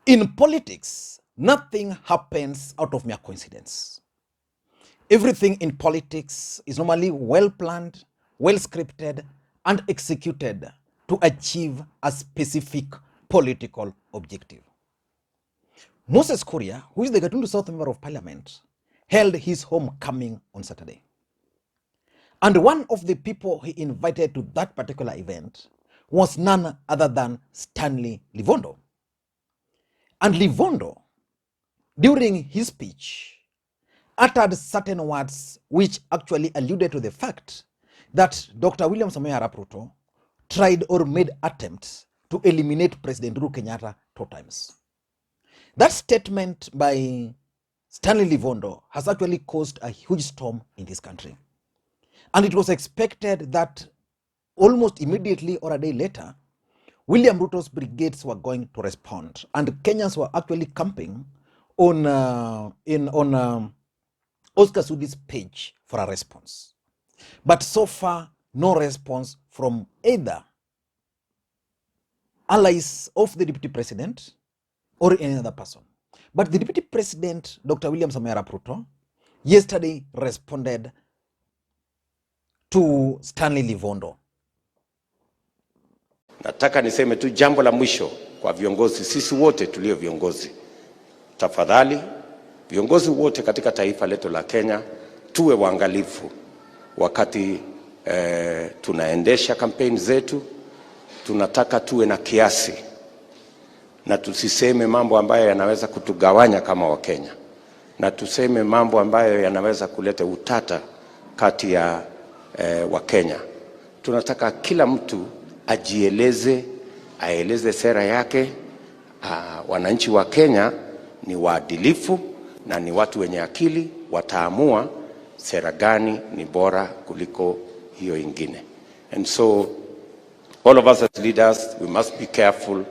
In politics, nothing happens out of mere coincidence. Everything in politics is normally well planned, well scripted, and executed to achieve a specific political objective. Moses Kuria, who is the Gatundu South Member of Parliament, held his homecoming on Saturday. And one of the people he invited to that particular event was none other than Stanley Lovondo. And Lovondo, during his speech, uttered certain words which actually alluded to the fact that Dr. William Samoei Arap Ruto tried or made attempts to eliminate President Uhuru Kenyatta 2 times. That statement by Stanley Lovondo has actually caused a huge storm in this country. And it was expected that almost immediately or a day later, William Ruto's brigades were going to respond, and Kenyans were actually camping on Oscar Sudi's page for a response. But so far, no response from either allies of the Deputy President or any other person. But the Deputy President, Dr. William Samoei Arap Ruto, yesterday responded to Stanley Lovondo. Nataka niseme tu jambo la mwisho kwa viongozi, sisi wote tulio viongozi. Tafadhali, viongozi wote katika taifa letu la Kenya, tuwe waangalifu wakati tunaendesha kampeni zetu. Tunataka tuwe na kiasi na tusiseme mambo ambayo yanaweza kutugawanya kama Wakenya, na tuseme mambo ambayo yanaweza kuleta utata kati ya Wakenya. Tunataka kila mtu ajieleze, aeleze sera yake. Wananchi wa Kenya ni waadilifu na ni watu wenye akili, wataamua sera gani ni bora kuliko hiyo ingine. And so all of us as leaders, we must be careful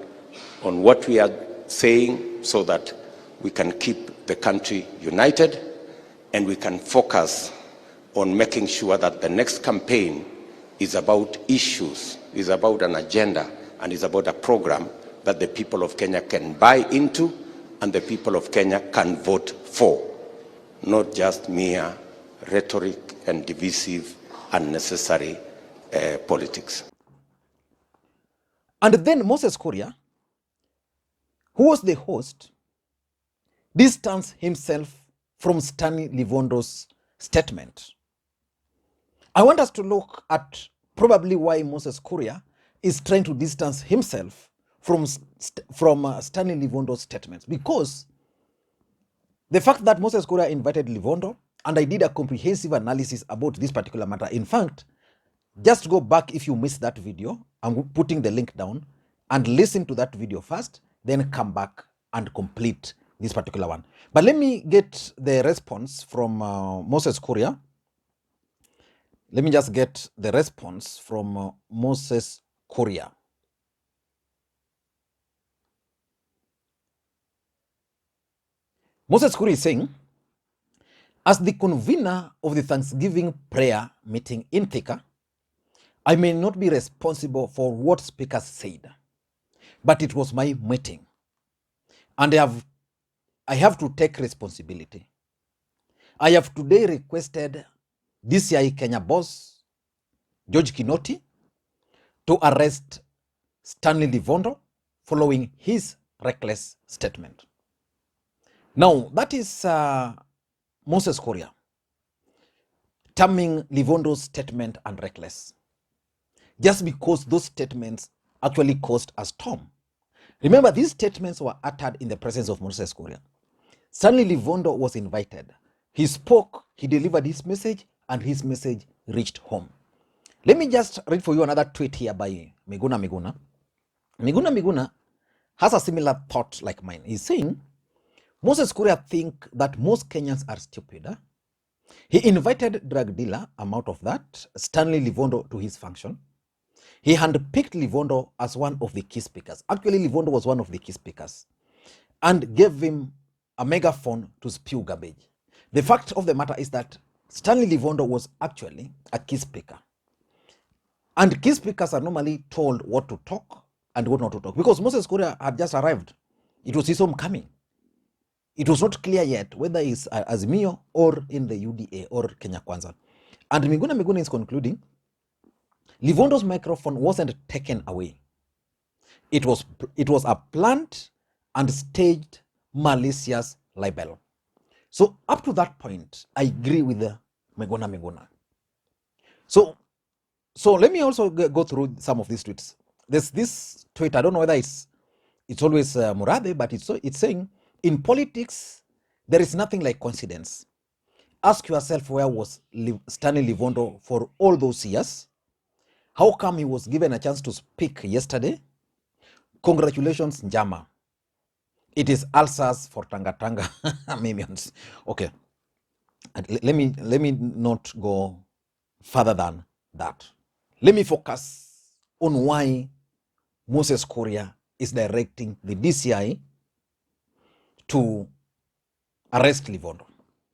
on what we are saying so that we can keep the country united, and we can focus on making sure that the next campaign is about issues, is about an agenda, and is about a program that the people of Kenya can buy into and the people of Kenya can vote for, not just mere rhetoric and divisive, unnecessary politics. And then Moses Kuria, who was the host, distanced himself from Stanley Lovondo's statement. I want us to look at probably why Moses Kuria is trying to distance himself from Stanley Lovondo's statements. Because the fact that Moses Kuria invited Lovondo, and I did a comprehensive analysis about this particular matter. In fact, just go back if you missed that video. I'm putting the link down and listen to that video first, then come back and complete this particular one. But let me get the response from Moses Kuria. Let me just get the response from Moses Kuria. Moses Kuria is saying, as the convener of the Thanksgiving prayer meeting in Thika, I may not be responsible for what speakers said, but it was my meeting, and I have to take responsibility. I have today requested DCI Kenya boss George Kinoti to arrest Stanley Lovondo following his reckless statement. Now, that is Moses Kuria terming Lovondo's statement unreckless, just because those statements actually caused a storm. Remember, these statements were uttered in the presence of Moses Kuria. Stanley Lovondo was invited. He spoke, he delivered his message, and his message reached home. Let me just read for you another tweet here by Miguna Miguna. Miguna has a similar thought like mine. He's saying, Moses Kuria think that most Kenyans are stupid. He invited drug dealer, out of that, Stanley Lovondo to his function. He handpicked Lovondo as one of the key speakers. Actually, Lovondo was one of the key speakers, and gave him a megaphone to spew garbage. The fact of the matter is that Stanley Lovondo was actually a key speaker. And key speakers are normally told what to talk and what not to talk, because Moses Kuria had just arrived It was his homecoming. It was not clear yet whether it's Azimio or in the UDA or Kenya Kwanza. And Miguna is concluding, Livondo's microphone wasn't taken away. It was a planned and staged malicious libel. So up to that point, I agree with Miguna. So let me also go through some of these tweets. There's this tweet, I don't know whether it's always Murabe, but it's saying, in politics, there is nothing like coincidence. Ask yourself, where was Stanley Lovondo for all those years? How come he was given a chance to speak yesterday? Congratulations, Njama. It is ulcers for Tanga minions. Okay. Let me not go further than that. Let me focus on why Moses Kuria is directing the DCI to arrest Lovondo.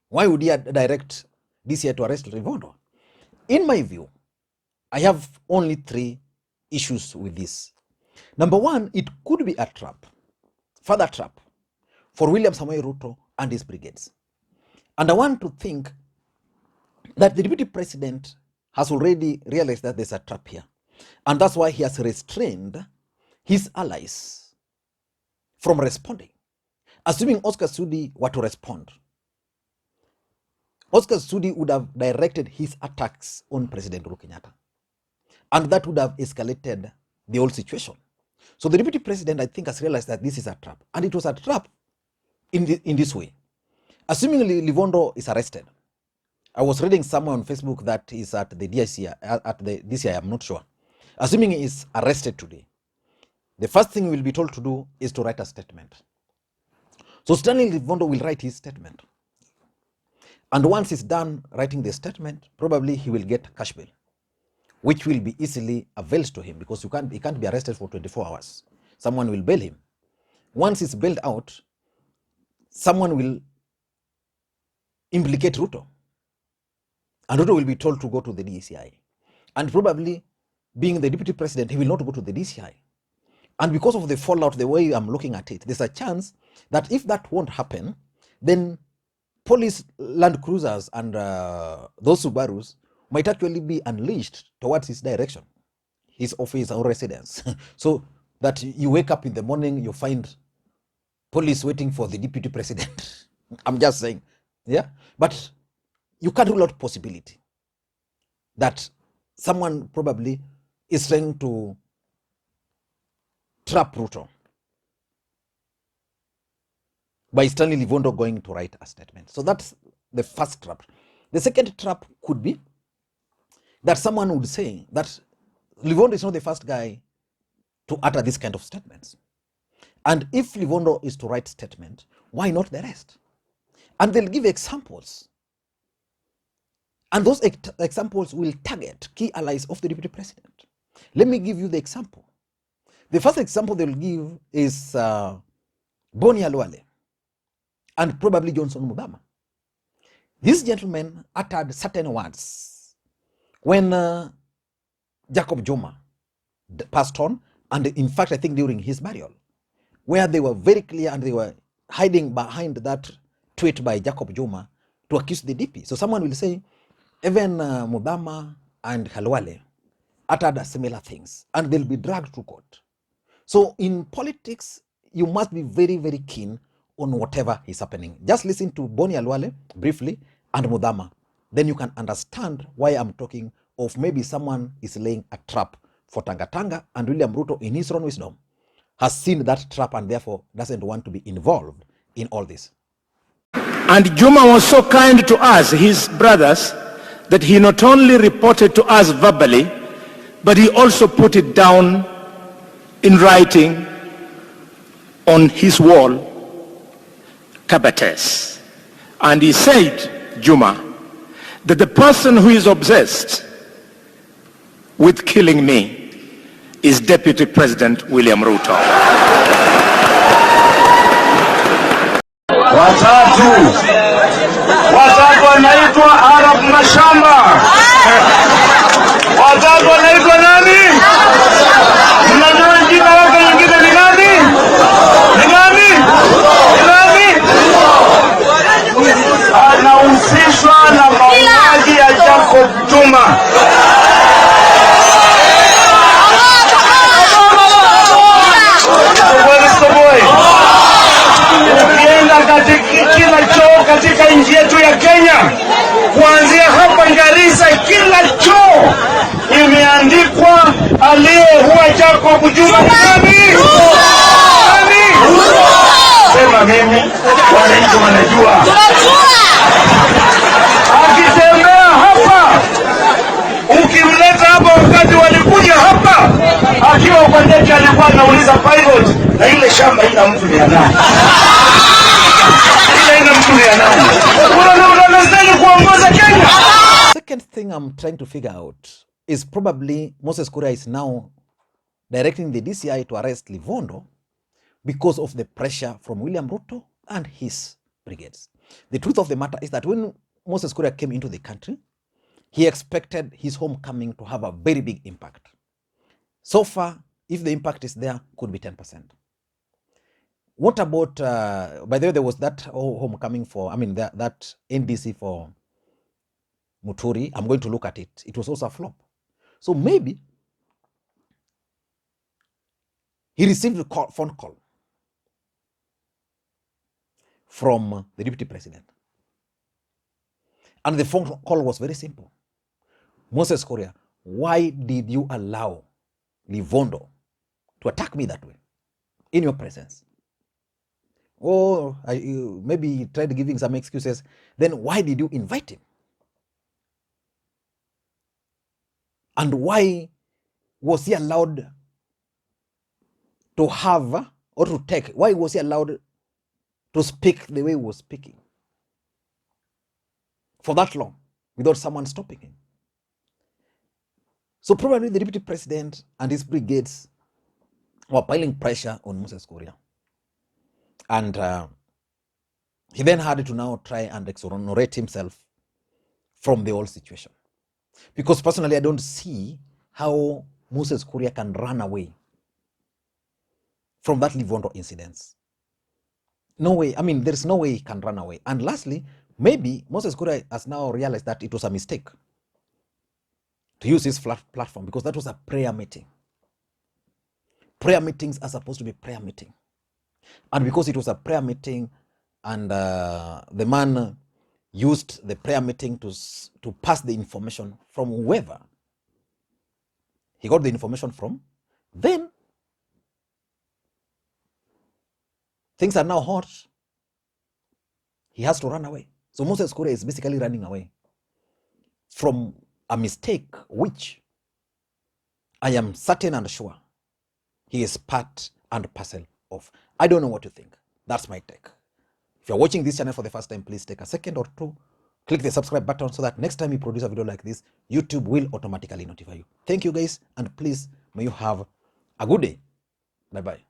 Why would he direct DCI to arrest Lovondo? In my view, I have only 3 issues with this. Number 1, it could be a trap, further trap, for William Samoei Ruto and his brigades. And I want to think that the deputy president has already realized that there's a trap here. And that's why he has restrained his allies from responding. Assuming Oscar Sudi were to respond, Oscar Sudi would have directed his attacks on President Uhuru Kenyatta. And that would have escalated the whole situation. So the deputy president, I think, has realized that this is a trap. And it was a trap in this way. Assuming Lovondo is arrested, I was reading somewhere on Facebook that is at the DCI, I'm not sure. Assuming he is arrested today, the first thing he will be told to do is to write a statement. So Stanley Lovondo will write his statement. And once he's done writing the statement, probably he will get cash bail, which will be easily availed to him because he can't be arrested for 24 hours. Someone will bail him. Once he's bailed out, someone will implicate Ruto. And Ruto will be told to go to the DCI. And probably, being the deputy president, he will not go to the DCI. And because of the fallout, the way I'm looking at it, there's a chance that if that won't happen, then police Land Cruisers and those Subarus might actually be unleashed towards his direction, his office or residence. So that you wake up in the morning, you find police waiting for the deputy president. I'm just saying, yeah? But you can't rule out possibility that someone probably is trying to trap Ruto by Stanley Lovondo going to write a statement. So that's the first trap. The second trap could be that someone would say that Lovondo is not the first guy to utter this kind of statements. And if Lovondo is to write statement, why not the rest? And they'll give examples. And those examples will target key allies of the deputy president. Let me give you the example. The first example they'll give is Boni Alwale and probably Johnson Mudama. These gentlemen uttered certain words when Jacob Joma passed on, and in fact, I think during his burial, where they were very clear and they were hiding behind that tweet by Jacob Joma to accuse the DP. So someone will say, even Mudama and Halwale uttered similar things, and they'll be dragged to court. So in politics, you must be very, very keen on whatever is happening. Just listen to Boni Alwale briefly and Mudama. Then you can understand why I'm talking of maybe someone is laying a trap for Tanga, and William Ruto, in his own wisdom, has seen that trap and therefore doesn't want to be involved in all this. And Juma was so kind to us, his brothers, that he not only reported to us verbally, but he also put it down in writing on his wall, Kabates. And he said, Juma, that the person who is obsessed with killing me is Deputy President William Ruto. Watatu wanaitwa Arab Mashamba. Watatu wanaitwa nani? Mnajua jina lake lingine ni nani? Ni nani? aliyeua Jacob Juma ni nani? Nani? Sema mimi, wananchi wanajua. Akitembea hapa, ukimleta hapa wakati walikuja hapa, akiwa kwa ndege alikuwa anauliza pilot, na ile shamba ina mtu ni nani? Ile ina mtu ni nani? Unastahili kuongoza Kenya. Second thing I'm trying to figure out is probably Moses Kuria is now directing the DCI to arrest Lovondo because of the pressure from William Ruto and his brigades. The truth of the matter is that when Moses Kuria came into the country, he expected his homecoming to have a very big impact. So far, if the impact is there, could be 10%. What about, by the way, there was that homecoming for, that NDC for Muturi. I'm going to look at it. It was also a flop. So maybe he received a phone call from the deputy president. And the phone call was very simple. Moses Kuria, why did you allow Lovondo to attack me that way in your presence? Or maybe he tried giving some excuses. Then why did you invite him? And why was he allowed to have or to take? Why was he allowed to speak the way he was speaking for that long without someone stopping him? So probably the deputy president and his brigades were piling pressure on Moses Kuria. And he then had to now try and exonerate himself from the whole situation. Because personally, I don't see how Moses Kuria can run away from that Lovondo incident. No way. There's no way he can run away. And lastly, maybe Moses Kuria has now realized that it was a mistake to use his platform, because that was a prayer meeting. Prayer meetings are supposed to be prayer meeting. And because it was a prayer meeting and the man used the prayer meeting to pass the information from whoever he got the information from, then things are now hot. He has to run away. So Moses Kuria is basically running away from a mistake which I am certain and sure he is part and parcel of. I don't know what you think. That's my take. If you're watching this channel for the first time, please take a second or two, click the subscribe button so that next time we produce a video like this, YouTube will automatically notify you. Thank you guys, and please, may you have a good day. Bye-bye.